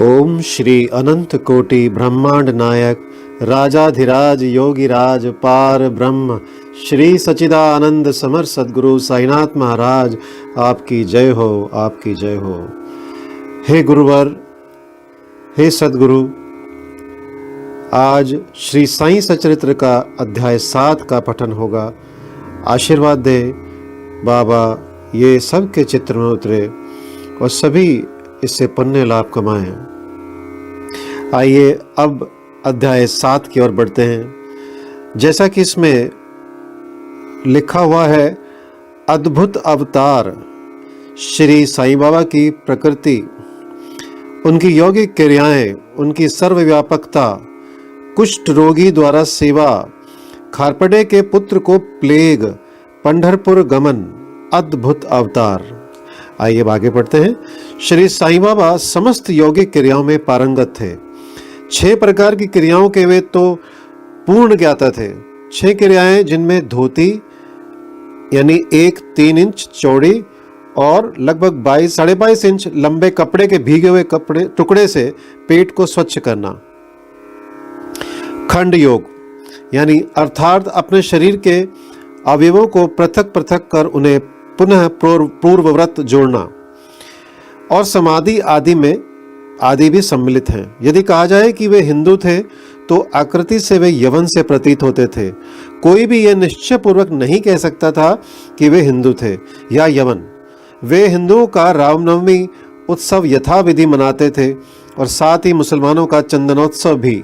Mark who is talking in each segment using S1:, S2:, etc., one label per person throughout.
S1: ओम श्री अनंत कोटि ब्रह्मांड नायक राजाधिराज योगिराज पार ब्रह्म श्री सच्चिदानंद समर सद्गुरु साईनाथ महाराज आपकी जय हो, आपकी जय हो। हे गुरुवर, हे सद्गुरु, आज श्री साईं सचरित्र का अध्याय 7 का पठन होगा। आशीर्वाद दे बाबा, ये सबके चित्र में उतरे और सभी इससे पुण्य लाभ कमाएं। आइए अब अध्याय 7 की ओर बढ़ते हैं। जैसा कि इसमें लिखा हुआ है, अद्भुत अवतार श्री साईं बाबा की प्रकृति, उनकी यौगिक क्रियाएं, उनकी सर्वव्यापकता, कुष्ठ रोगी द्वारा सेवा, खारपड़े के पुत्र को प्लेग, पंढरपुर गमन, अद्भुत अवतार। आइए आगे बढ़ते हैं। श्री साईं बाबा समस्त यौगिक क्रियाओं में पारंगत थे। 6 प्रकार की क्रियाओं के वे तो पूर्ण ज्ञाता थे। 6 क्रियाएं जिनमें धोती यानी 1-3 इंच चौड़ी और लगभग 22-22.5 इंच लंबे कपड़े के भीगे हुए कपड़े टुकड़े से पेट को स्वच्छ करना, खंड योग यानी अर्थात अपने शरीर के अवयवों को पृथक पृथक कर उन्हें पुनः पूर्वव्रत जोड़ना, और समाधि आदि भी सम्मिलित हैं। यदि कहा जाए कि वे हिंदू थे तो आकृति से वे यवन से प्रतीत होते थे। कोई भी यह निश्चय पूर्वक नहीं कह सकता था कि वे हिंदू थे या यवन। वे हिंदुओं का रामनवमी उत्सव यथाविधि मनाते थे और साथ ही मुसलमानों का चंदनोत्सव भी।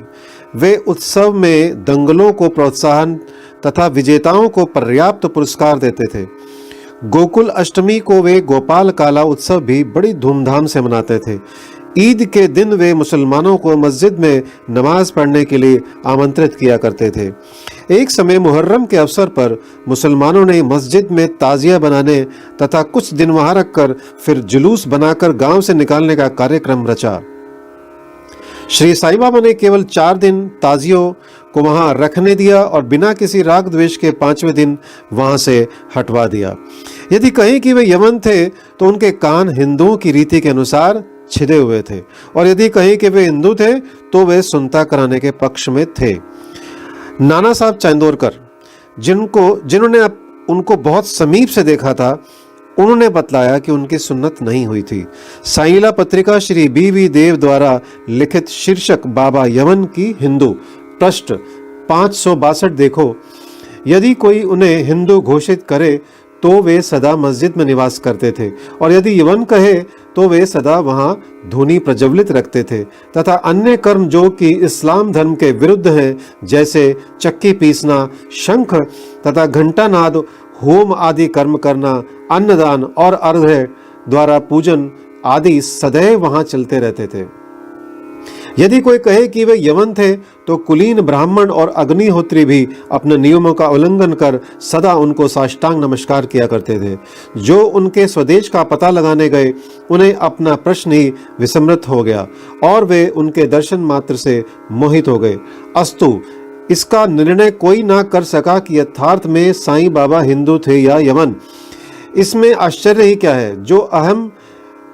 S1: वे उत्सव में दंगलों को प्रोत्साहन तथा विजेताओं को पर्याप्त पुरस्कार देते थे। गोकुल अष्टमी को वे गोपाल काला उत्सव भी बड़ी धूमधाम से मनाते थे। ईद के दिन वे मुसलमानों को मस्जिद में नमाज पढ़ने के लिए आमंत्रित किया करते थे। एक समय मुहर्रम के अवसर पर मुसलमानों ने मस्जिद में ताजिया बनाने तथा कुछ दिन वहां रखकर फिर जुलूस बनाकर गांव से निकालने का कार्यक्रम रचा। श्री साईं बाबा ने केवल 4 दिन ताजियों को वहां रखने दिया और बिना किसी राग द्वेष के 5वें दिन वहां से हटवा दिया। यदि कहें कि वे यमन थे तो उनके कान हिंदुओं की रीति के अनुसार छिदे हुए थे, और यदि कहें कि वे हिंदू थे तो वे सुनता कराने के पक्ष में थे। नाना साहब चांदोरकर, जिन्होंने उनको बहुत समीप से देखा था, उन्होंने बतलाया कि उनकी सुन्नत नहीं हुई थी। साईला पत्रिका श्री बी देव द्वारा लिखित शीर्षक बाबा यमन की हिंदू, पृष्ठ 562 देखो। यदि कोई उन्हें हिंदू घोषित करे तो वे सदा मस्जिद में निवास करते थे, और यदि यवन कहे तो वे सदा वहां धूनी प्रज्वलित रखते थे तथा अन्य कर्म जो कि इस्लाम धर्म के विरुद्ध हैं, जैसे चक्की पीसना, शंख तथा घंटानाद, होम आदि कर्म करना, अन्नदान और अर्घ्य द्वारा पूजन आदि सदैव वहां चलते रहते थे। यदि कोई कहे कि वे यवन थे तो कुलीन ब्राह्मण और अग्निहोत्री भी अपने नियमों का उल्लंघन कर सदा उनको साष्टांग नमस्कार किया करते थे। जो उनके स्वदेश का पता लगाने गए, उन्हें अपना प्रश्न ही विस्मृत हो गया और वे उनके दर्शन मात्र से मोहित हो गए। अस्तु, इसका निर्णय कोई ना कर सका कि यथार्थ में साईं बाबा हिंदू थे या यमन। इसमें आश्चर्य ही क्या है। जो अहम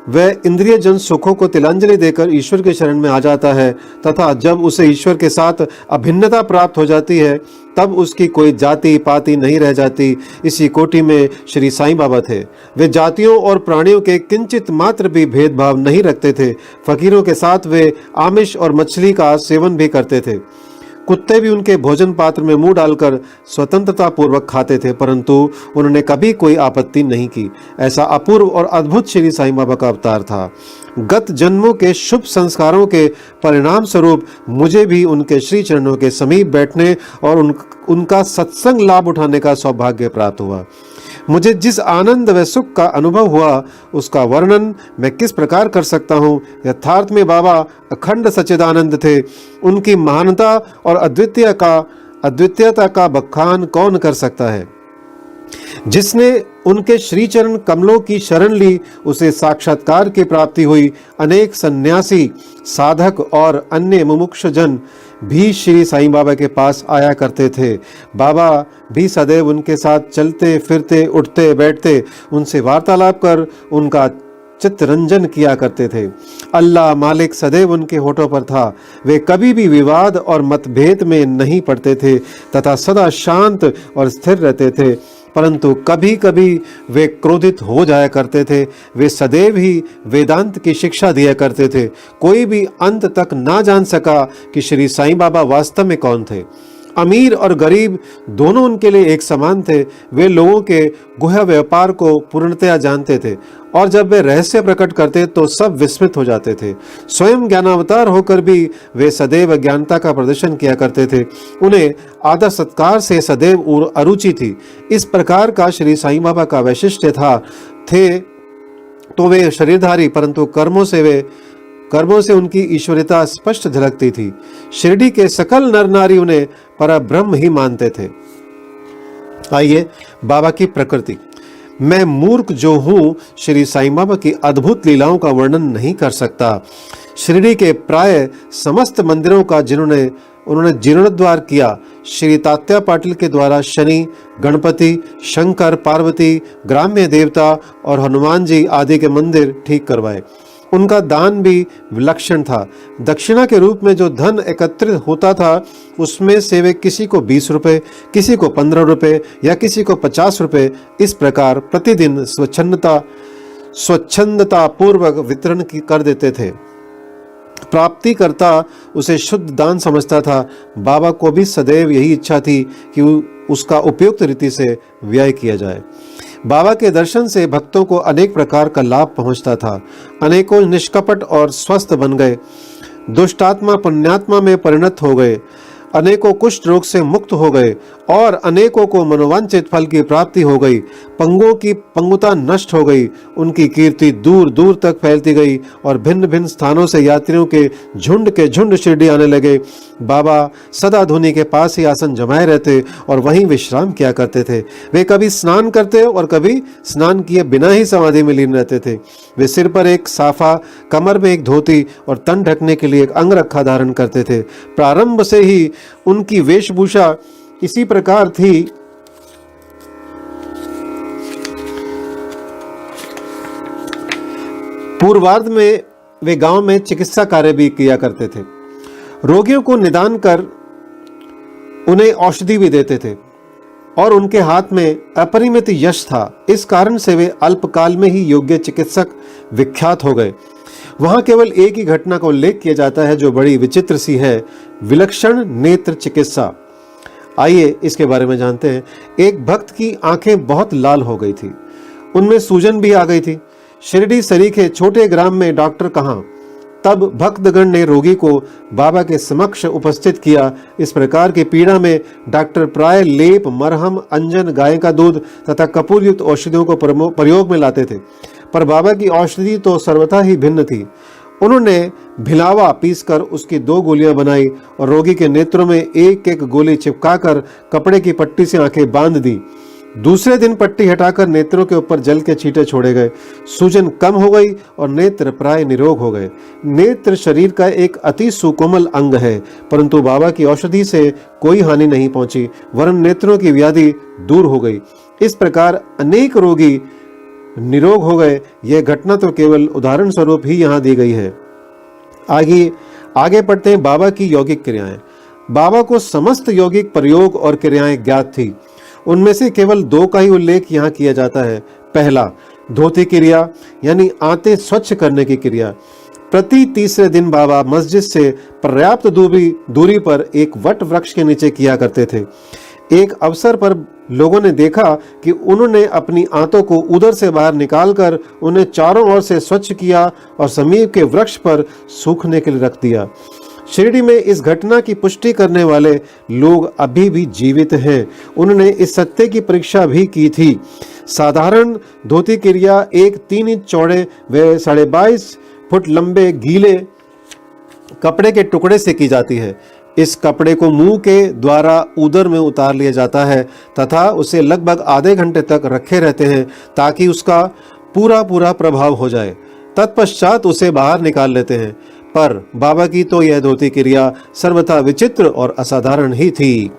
S1: वह इंद्रिय जन सुखों को तिलांजलि देकर ईश्वर के शरण में आ जाता है तथा जब उसे ईश्वर के साथ अभिन्नता प्राप्त हो जाती है, तब उसकी कोई जाति पाति नहीं रह जाती। इसी कोटि में श्री साईं बाबा थे। वे जातियों और प्राणियों के किंचित मात्र भी भेदभाव नहीं रखते थे। फकीरों के साथ वे आमिष और मछली का सेवन भी करते थे। कुत्ते भी उनके भोजन पात्र में मुंह डालकर स्वतंत्रता पूर्वक खाते थे, परंतु उन्होंने कभी कोई आपत्ति नहीं की। ऐसा अपूर्व और अद्भुत श्री साईं बाबा का अवतार था। गत जन्मों के शुभ संस्कारों के परिणाम स्वरूप मुझे भी उनके श्री चरणों के समीप बैठने और उनका सत्संग लाभ उठाने का सौभाग्य प्राप्त हुआ। मुझे जिस आनंद व सुख का अनुभव हुआ, उसका वर्णन मैं किस प्रकार कर सकता हूँ। यथार्थ में बाबा अखंड सच्चिदानंद थे। उनकी महानता और अद्वितीयता का बखान कौन कर सकता है। जिसने उनके श्री चरण कमलों की शरण ली, उसे साक्षात्कार की प्राप्ति हुई। अनेक सन्यासी, साधक और अन्य मुमुक्षु जन भी श्री साईं बाबा के पास आया करते थे। बाबा भी सदैव उनके साथ चलते फिरते, उठते बैठते, उनसे वार्तालाप कर उनका चित्तरंजन किया करते थे। अल्लाह मालिक सदैव उनके होठों पर था। वे कभी भी विवाद और मतभेद में नहीं पड़ते थे तथा सदा शांत और स्थिर रहते थे, परंतु कभी कभी वे क्रोधित हो जाया करते थे। वे सदैव ही वेदांत की शिक्षा दिया करते थे। कोई भी अंत तक ना जान सका कि श्री साईं बाबा वास्तव में कौन थे। अमीर और गरीब दोनों उनके लिए एक समान थे। वे लोगों के गुह्य व्यापार को पूर्णतया जानते थे और जब वे रहस्य प्रकट करते तो सब विस्मित हो जाते थे। स्वयं ज्ञानावतार होकर भी वे सदैव अज्ञानता का प्रदर्शन किया करते थे। उन्हें आदर सत्कार से सदैव अरुचि थी। इस प्रकार का श्री साईं बाबा का वैशिष्ट्य थे तो वे शरीरधारी, परंतु कर्मों से उनकी ईश्वरियता स्पष्ट झलकती थी। शिरडी के सकल नर नारी उन्हें परब्रह्म ही मानते थे। आइए बाबा की प्रकृति। मैं मूर्ख जो हूँ श्री साईं बाबा की अद्भुत लीलाओं का वर्णन नहीं कर सकता। शिरडी के प्राय समस्त मंदिरों का उन्होंने जीर्णोद्धार किया। श्री तात्या पाटिल के द्वारा शनि, गणपति, शंकर, पार्वती, ग्राम्य देवता और हनुमान जी आदि के मंदिर ठीक करवाए। उनका दान भी विलक्षण था। दक्षिणा के रूप में जो धन एकत्रित होता था उसमें से वे किसी को 20 रुपए, किसी को 15 रुपए या किसी को 50 रुपए इस प्रकार प्रतिदिन स्वच्छंदता पूर्वक वितरण कर देते थे। प्राप्तिकर्ता उसे शुद्ध दान समझता था। बाबा को भी सदैव यही इच्छा थी कि उसका उपयुक्त रीति से व्यय किया जाए। बाबा के दर्शन से भक्तों को अनेक प्रकार का लाभ पहुंचता था। अनेकों निष्कपट और स्वस्थ बन गए, दुष्टात्मा पुण्यात्मा में परिणत हो गए, अनेकों कुष्ठ रोग से मुक्त हो गए और अनेकों को मनोवांछित फल की प्राप्ति हो गई। पंगुओं की पंगुता नष्ट हो गई। उनकी कीर्ति दूर दूर तक फैलती गई और भिन्न भिन्न स्थानों से यात्रियों के झुंड शिरडी आने लगे। बाबा सदा धुनी के पास ही आसन जमाए रहते और वहीं विश्राम किया करते थे। वे कभी स्नान करते और कभी स्नान किए बिना ही समाधि में लीन रहते थे। वे सिर पर एक साफा, कमर में एक धोती और तन ढकने के लिए एक अंगरखा धारण करते थे। प्रारंभ से ही उनकी वेशभूषा इसी प्रकार थी। पूर्वार्ध में वे गांव में चिकित्सा कार्य भी किया करते थे। रोगियों को निदान कर उन्हें औषधि भी देते थे और उनके हाथ में अपरिमित यश था। इस कारण से वे अल्पकाल में ही योग्य चिकित्सक विख्यात हो गए। वहां केवल एक ही घटना का उल्लेख किया जाता है जो बड़ी विचित्र सी है, विलक्षण नेत्र चिकित्सा। आइए इसके बारे में जानते हैं। एक भक्त की आंखें बहुत लाल हो गई थी, उनमें सूजन भी आ गई थी। शिरडी सरीखे छोटे ग्राम में डॉक्टर कहाँ। तब भक्तगण ने रोगी को बाबा के समक्ष उपस्थित किया। इस प्रकार की पीड़ा में डॉक्टर प्राय लेप, मरहम, अंजन, गाय का दूध तथा कपूर युक्त औषधियों को प्रयोग में लाते थे, पर बाबा की औषधि तो सर्वथा ही भिन्न थी। उन्होंने भिलावा पीसकर उसकी 2 गोलियां बनाई और रोगी के नेत्रों में एक एक गोली चिपकाकर कपड़े की पट्टी से आंखें बांध दी। दूसरे दिन पट्टी हटाकर नेत्रों के ऊपर जल के छींटे छोड़े गए। सूजन कम हो गई और नेत्र प्राय निरोग हो गए। नेत्र शरीर का एक अति सुकोमल अंग है, परंतु बाबा की औषधि से कोई हानि नहीं पहुंची, वरन नेत्रों की व्याधि दूर हो गई। इस प्रकार अनेक रोगी निरोग हो गए। यह घटना तो केवल उदाहरण स्वरूप ही यहाँ दी गई है। आगे पढ़ते हैं। बाबा की यौगिक क्रियाएं। बाबा को समस्त यौगिक प्रयोग और क्रियाएं ज्ञात थी। उनमें से केवल 2 का ही उल्लेख यहाँ किया जाता है। पहला, धोती क्रिया यानी आंतें स्वच्छ करने की क्रिया। प्रति तीसरे दिन बाबा मस्जिद से पर्याप्त दूरी पर एक वट वृक्ष के नीचे किया करते थे। एक अवसर पर लोगों ने देखा कि उन्होंने अपनी आंतों को उधर से बाहर निकालकर उन्हें चारों ओर से स्वच्छ किया और समीप के वृक्ष पर सूखने के लिए रख दिया। शिरडी में इस घटना की पुष्टि करने वाले लोग अभी भी जीवित हैं। उन्होंने इस सत्य की परीक्षा भी की थी। साधारण धोती क्रिया एक 3 इंच चौड़े व 22.5 फुट लंबे गीले कपड़े के टुकड़े से की जाती है। इस कपड़े को मुंह के द्वारा उदर में उतार लिया जाता है तथा उसे लगभग आधे घंटे तक रखे रहते हैं ताकि उसका पूरा प्रभाव हो जाए। तत्पश्चात उसे बाहर निकाल लेते हैं। पर बाबा की तो यह धोती क्रिया सर्वथा विचित्र और असाधारण ही थी।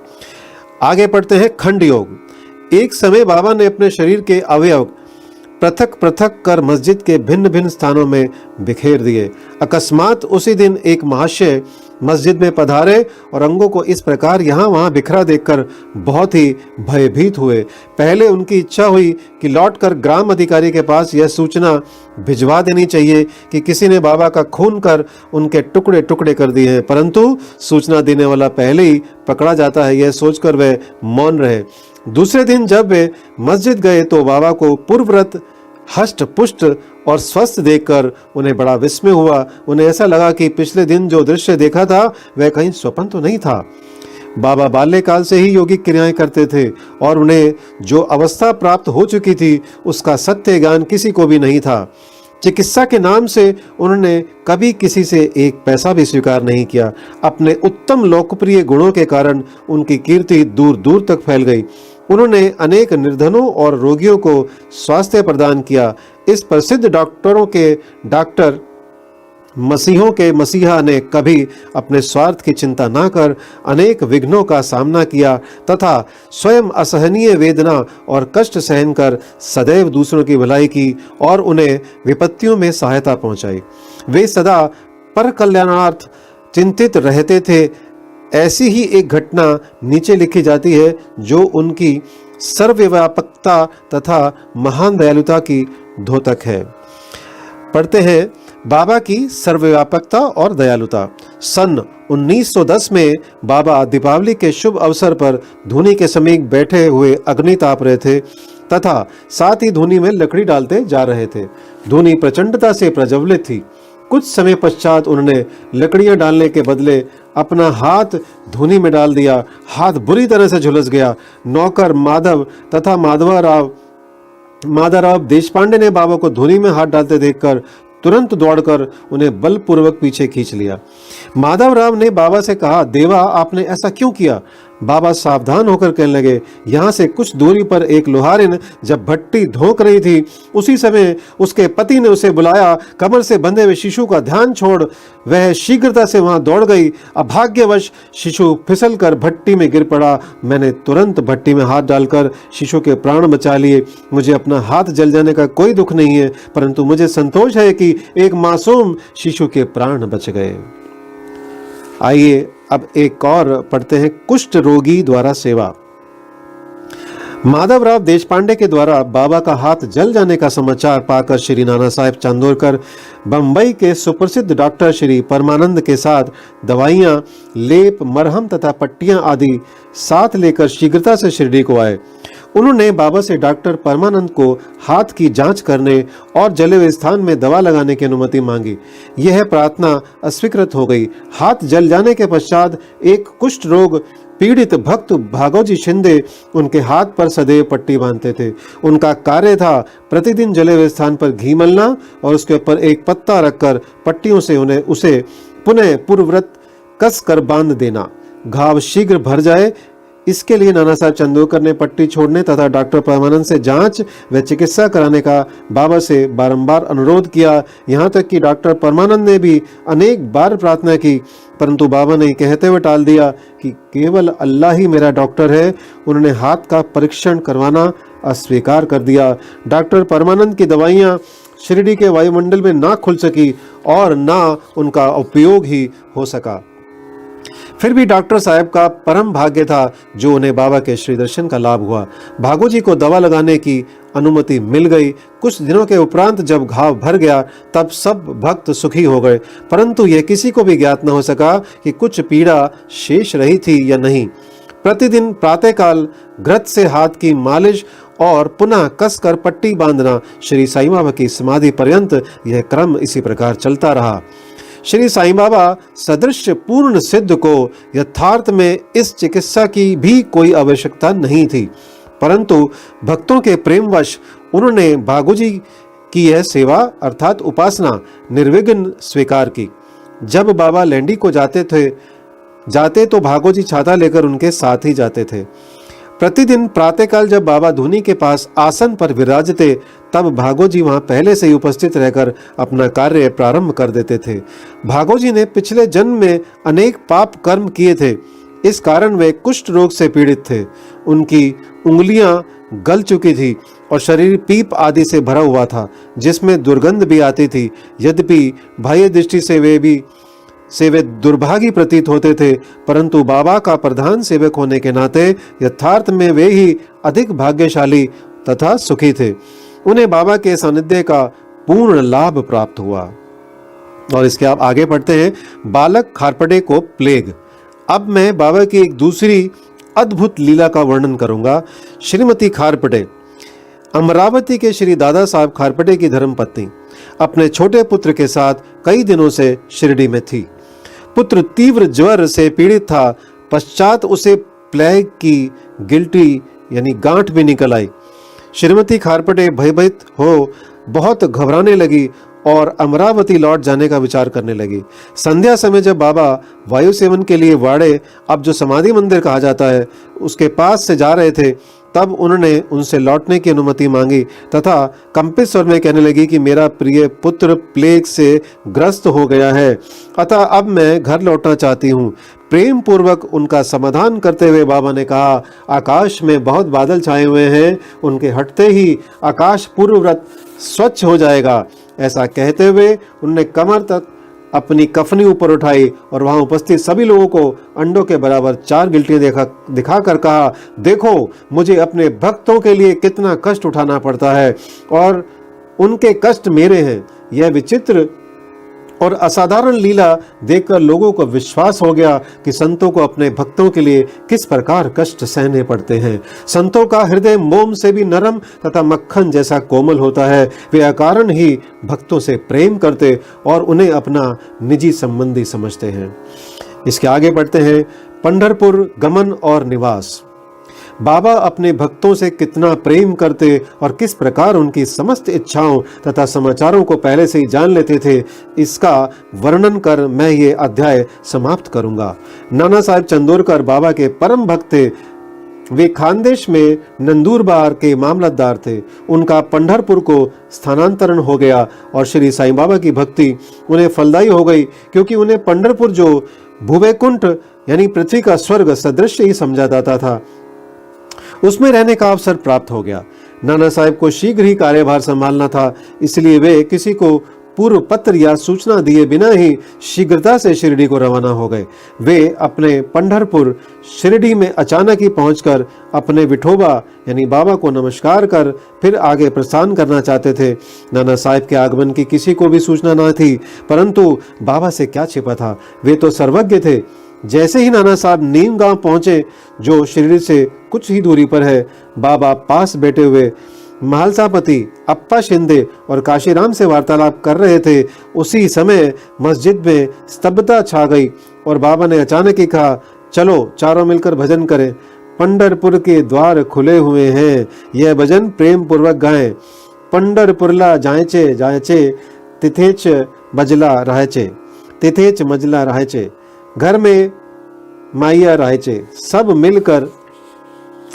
S1: आगे पढ़ते हैं। खंड योग। एक समय बाबा ने अपने शरीर के अवयव पृथक पृथक कर मस्जिद के भिन्न भिन्न स्थानों में बिखेर दिए। अकस्मात उसी दिन एक महाशय मस्जिद में पधारे और अंगों को इस प्रकार यहाँ वहाँ बिखरा देखकर बहुत ही भयभीत हुए। पहले उनकी इच्छा हुई कि लौटकर ग्राम अधिकारी के पास यह सूचना भिजवा देनी चाहिए कि किसी ने बाबा का खून कर उनके टुकड़े टुकड़े कर दिए हैं, परंतु सूचना देने वाला पहले ही पकड़ा जाता है, यह सोचकर वे मौन रहे। दूसरे दिन जब वे मस्जिद गए तो बाबा को पूर्ववत हष्ट पुष्ट और स्वस्थ देखकर उन्हें बड़ा विस्मय हुआ। उन्हें ऐसा लगा कि पिछले दिन जो दृश्य देखा था वह कहीं स्वप्न तो नहीं था। बाबा बाल्यकाल से ही योगिक क्रियाएं करते थे और उन्हें जो अवस्था प्राप्त हो चुकी थी उसका सत्य ज्ञान किसी को भी नहीं था। चिकित्सा के नाम से उन्होंने कभी किसी से एक पैसा भी स्वीकार नहीं किया। अपने उत्तम लोकप्रिय गुणों के कारण उनकी कीर्ति दूर दूर तक फैल गई। उन्होंने अनेक निर्धनों और रोगियों को स्वास्थ्य प्रदान किया। इस प्रसिद्ध डॉक्टरों के डॉक्टर मसीहों के मसीहा ने कभी अपने स्वार्थ की चिंता न कर अनेक विघ्नों का सामना किया तथा स्वयं असहनीय वेदना और कष्ट सहन कर सदैव दूसरों की भलाई की और उन्हें विपत्तियों में सहायता पहुंचाई। वे सदा पर कल्याणार्थ चिंतित रहते थे। ऐसी ही एक घटना नीचे लिखी जाती है जो उनकी सर्वव्यापकता तथा महान दयालुता की द्योतक है। पढ़ते हैं बाबा की सर्वव्यापकता और दयालुता। सन 1910 में बाबा दीपावली के शुभ अवसर पर धूनी के समीप बैठे हुए अग्नि ताप रहे थे तथा साथ ही धूनी में लकड़ी डालते जा रहे थे। धूनी प्रचंडता से प्रज्वलित थी। कुछ समय पश्चात उन्होंने लकड़ियां डालने के बदले अपना हाथ धूनी में डाल दिया। हाथ बुरी तरह से झुलस गया। नौकर माधव तथा माधवराव देशपांडे ने बाबा को धूनी में हाथ डालते देखकर तुरंत दौड़कर उन्हें बलपूर्वक पीछे खींच लिया। माधवराव ने बाबा से कहा, देवा आपने ऐसा क्यों किया? बाबा सावधान होकर कहने लगे, यहाँ से कुछ दूरी पर एक लोहारिन जब भट्टी धोंक रही थी उसी समय उसके पति ने उसे बुलाया। कमर से बंधे हुए शिशु का ध्यान छोड़ वह शीघ्रता से वहां दौड़ गई। अभाग्यवश शिशु फिसल कर भट्टी में गिर पड़ा। मैंने तुरंत भट्टी में हाथ डालकर शिशु के प्राण बचा लिए। मुझे अपना हाथ जल जाने का कोई दुख नहीं है, परंतु मुझे संतोष है कि एक मासूम शिशु के प्राण बच गए। आइए अब एक और पढ़ते हैं, कुष्ठ रोगी द्वारा सेवा। माधवराव देशपांडे के द्वारा बाबा का हाथ जल जाने का समाचार पाकर श्री नाना साहेब चांदोरकर बंबई के सुप्रसिद्ध डॉक्टर श्री परमानंद के साथ दवाइयां, लेप, मरहम तथा पट्टियां आदि साथ लेकर शीघ्रता से शिरडी को आए। उन्होंने बाबा से डॉक्टर परमानंद को हाथ की जांच करने और जले हुए स्थान में दवा लगाने की अनुमति मांगी। यह प्रार्थना अस्वीकृत हो गई। हाथ जल जाने के पश्चात एक कुष्ठ रोग पीड़ित भक्त भागोजी शिंदे उनके हाथ पर सदैव पट्टी बांधते थे। उनका कार्य था प्रतिदिन जले हुए स्थान पर घी मलना और उसके ऊपर एक पत्ता रखकर पट्टियों से उसे पुनः पूर्ववत कस कर बांध देना, घाव शीघ्र भर जाए। इसके लिए नाना साहब चांदोरकर ने पट्टी छोड़ने तथा डॉक्टर परमानंद से जांच व चिकित्सा कराने का बाबा से बारंबार अनुरोध किया। यहाँ तक कि डॉक्टर परमानंद ने भी अनेक बार प्रार्थना की, परंतु बाबा ने कहते हुए टाल दिया कि केवल अल्लाह ही मेरा डॉक्टर है। उन्होंने हाथ का परीक्षण करवाना अस्वीकार कर दिया। डॉक्टर परमानंद की दवाइयाँ शिरडी के वायुमंडल में ना खुल सकी और ना उनका उपयोग ही हो सका। फिर भी डॉक्टर साहब का परम भाग्य था जो उन्हें बाबा के श्री दर्शन का लाभ हुआ। भागोजी को दवा लगाने की अनुमति मिल गई। कुछ दिनों के उपरांत जब घाव भर गया तब सब भक्त सुखी हो गए, परंतु यह किसी को भी ज्ञात न हो सका कि कुछ पीड़ा शेष रही थी या नहीं। प्रतिदिन प्रातःकाल घृत से हाथ की मालिश और पुनः कसकर पट्टी बांधना, श्री साईं बाबा की समाधि पर्यंत यह क्रम इसी प्रकार चलता रहा। श्री साईं बाबा सदृश पूर्ण सिद्ध को यथार्थ में इस चिकित्सा की भी कोई आवश्यकता नहीं थी, परंतु भक्तों के प्रेमवश उन्होंने भागोजी की यह सेवा अर्थात उपासना निर्विघ्न स्वीकार की। जब बाबा लैंडी को जाते तो भागोजी छाता लेकर उनके साथ ही जाते थे। प्रतिदिन प्रातःकाल जब बाबा धूनी के पास आसन पर विराजते तब भागोजी वहां पहले से ही उपस्थित रहकर अपना कार्य प्रारंभ कर देते थे। भागोजी ने पिछले जन्म में अनेक पाप कर्म किए थे, इस कारण वे कुष्ठ रोग से पीड़ित थे। उनकी उंगलियां गल चुकी थी और शरीर पीप आदि से भरा हुआ था, जिसमें दुर्गंध भी आती थी। यद्यपि बाह्य दृष्टि से वे दुर्भागी प्रतीत होते थे, परंतु बाबा का प्रधान सेवक होने के नाते यथार्थ में वे ही अधिक भाग्यशाली तथा सुखी थे। उन्हें बाबा के सानिध्य का पूर्ण लाभ प्राप्त हुआ। और इसके आप आगे पढ़ते हैं, बालक खारपड़े को प्लेग। अब मैं बाबा की एक दूसरी अद्भुत लीला का वर्णन करूंगा। श्रीमती खारपटे अमरावती के श्री दादा साहब खारपटे की धर्मपत्नी अपने छोटे पुत्र के साथ कई दिनों से शिरडी में थी। पुत्र तीव्र ज्वर से पीड़ित था। पश्चात उसे प्लेग की गिल्टी यानी गांठ भी निकल आई। श्रीमती खारपटे भयभीत हो बहुत घबराने लगी और अमरावती लौट जाने का विचार करने लगी। संध्या समय जब बाबा वायु सेवन के लिए वाड़े, अब जो समाधि मंदिर कहा जाता है, उसके पास से जा रहे थे, तब उन्होंने उनसे लौटने की अनुमति मांगी तथा कंपित स्वर में कहने लगी कि मेरा प्रिय पुत्र प्लेग से ग्रस्त हो गया है, अतः अब मैं घर लौटना चाहती हूँ। प्रेम पूर्वक उनका समाधान करते हुए बाबा ने कहा, आकाश में बहुत बादल छाए हुए हैं, उनके हटते ही आकाश पूर्ववत स्वच्छ हो जाएगा। ऐसा कहते हुए उन्होंने कमर तक अपनी कफनी ऊपर उठाई और वहां उपस्थित सभी लोगों को अंडों के बराबर 4 गिल्टियां दिखाकर कहा, देखो मुझे अपने भक्तों के लिए कितना कष्ट उठाना पड़ता है और उनके कष्ट मेरे हैं। यह विचित्र और असाधारण लीला देखकर लोगों को विश्वास हो गया कि संतों को अपने भक्तों के लिए किस प्रकार कष्ट सहने पड़ते हैं। संतों का हृदय मोम से भी नरम तथा मक्खन जैसा कोमल होता है। वे अकारण ही भक्तों से प्रेम करते और उन्हें अपना निजी संबंधी समझते हैं। इसके आगे बढ़ते हैं, पंढरपुर गमन और निवास। बाबा अपने भक्तों से कितना प्रेम करते और किस प्रकार उनकी समस्त इच्छाओं तथा समाचारों को पहले से ही जान लेते थे, इसका वर्णन कर मैं ये अध्याय समाप्त करूंगा। नाना साहेब चंदोरकर बाबा के परम भक्त थे। वे खानदेश में नंदूरबार के मामलतदार थे। उनका पंढरपुर को स्थानांतरण हो गया और श्री साईं बाबा की भक्ति उन्हें फलदायी हो गई, क्योंकि उन्हें पंढरपुर जो भूवैकुंठ यानी पृथ्वी का स्वर्ग सदृश ही समझा जाता था, उसमें रहने का अवसर प्राप्त हो गया। नाना साहेब को शीघ्र ही कार्यभार संभालना था, इसलिए वे किसी को पूर्व पत्र या सूचना दिए बिना ही शीघ्रता से शिरडी को रवाना हो गए। वे अपने पंढरपुर शिरडी में अचानक ही पहुंचकर अपने विठोबा यानी बाबा को नमस्कार कर फिर आगे प्रस्थान करना चाहते थे। नाना साहेब के आगमन की किसी को भी सूचना न थी, परंतु बाबा से क्या छिपा था, वे तो सर्वज्ञ थे। जैसे ही नाना साहब नीम गांव पहुंचे, जो शिरडी से कुछ ही दूरी पर है, बाबा पास बैठे हुए महालसापति अप्पा शिंदे और काशीराम से वार्तालाप कर रहे थे। उसी समय मस्जिद में स्तब्धता छा गई और बाबा ने अचानक ही कहा, चलो चारों मिलकर भजन करें। पंढरपुर के द्वार खुले हुए हैं, यह भजन प्रेम पूर्वक गाएं। पंढरपुरला जायचे जायचे, तिथेच मजला रहचे, तिथेच मजला रहचे, घर में माइया रहचे। सब मिलकर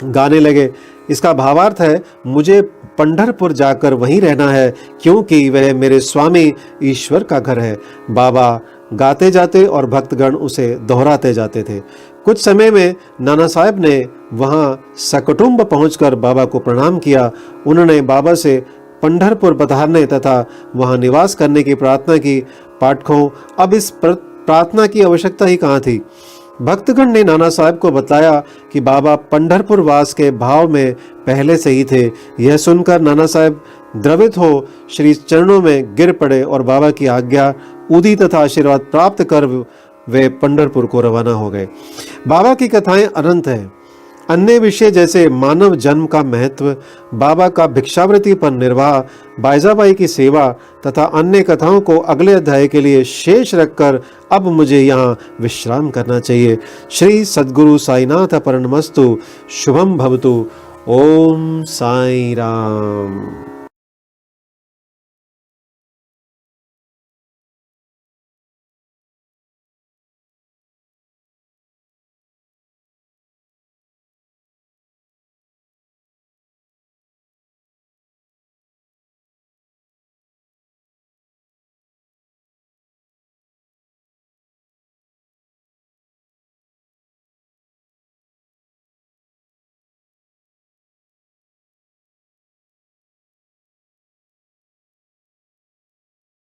S1: गाने लगे। इसका भावार्थ है, मुझे पंढरपुर जाकर वहीं रहना है, क्योंकि वह मेरे स्वामी ईश्वर का घर है। बाबा गाते जाते और भक्तगण उसे दोहराते जाते थे। कुछ समय में नाना साहब ने वहां सकुटुंब पहुंचकर बाबा को प्रणाम किया। उन्होंने बाबा से पंढरपुर पधारने तथा वहां निवास करने की प्रार्थना की। पाठकों, अब इस प्रार्थना की आवश्यकता ही कहाँ थी। भक्तगण ने नाना साहब को बताया कि बाबा पंढरपुर वास के भाव में पहले से ही थे। यह सुनकर नाना साहब द्रवित हो श्री चरणों में गिर पड़े और बाबा की आज्ञा, उदी तथा आशीर्वाद प्राप्त कर वे पंढरपुर को रवाना हो गए। बाबा की कथाएं अनंत हैं। अन्य विषय जैसे मानव जन्म का महत्व, बाबा का भिक्षावृत्ति पर निर्वाह, बायजाबाई की सेवा तथा अन्य कथाओं को अगले अध्याय के लिए शेष रखकर अब मुझे यहाँ विश्राम करना चाहिए। श्री सद्गुरु साईनाथ परमस्तु। शुभम भवतु। ओम साई राम।